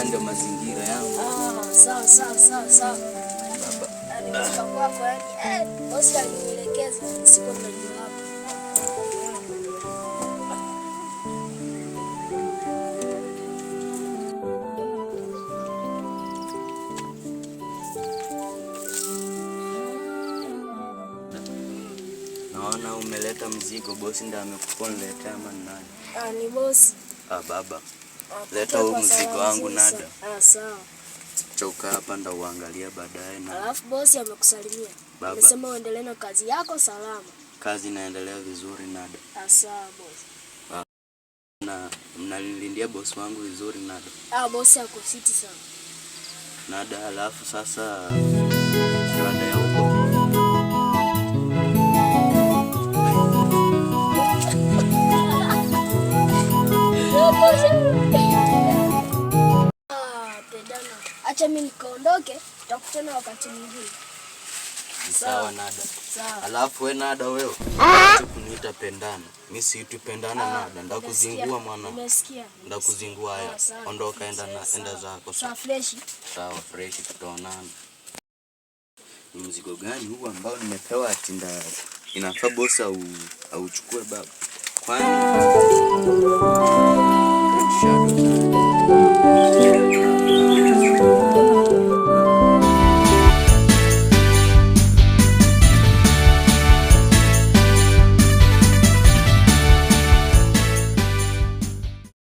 haya ndio mazingira yangu. Sawa. Baba. Nimefika kwako yani, bosi alinielekeza siku ndio hapa. Naona umeleta mzigo, bosi ndiye amekuniletea ama nani? Ni bosi. Baba. Leta huu mzigo wangu nada. Sawa. Choka hapa ndio uangalia baadaye na. Alafu bosi amekusalimia. Amesema uendelee na kazi yako salama. Kazi inaendelea vizuri nada. Sawa bosi. Na mnalilindia bosi wangu vizuri nada. Bosi ako fiti sana. Nada, alafu sasa rada ya huko. Pedana. Acha mimi nikaondoke, tutakutana wakati mwingine. Sawa nada. Sawa. Alafu we nada wewe. Acha kuniita Pendana. Mimi si Pendana nada. Ndakuzingua mwana. Nimesikia. Ndakuzingua haya. Ondoka enda zako. Sawa fresh. Sawa fresh tutaonana. Ni mzigo gani huu ambao nimepewa ati inafaa bosi auchukue baba? Kwani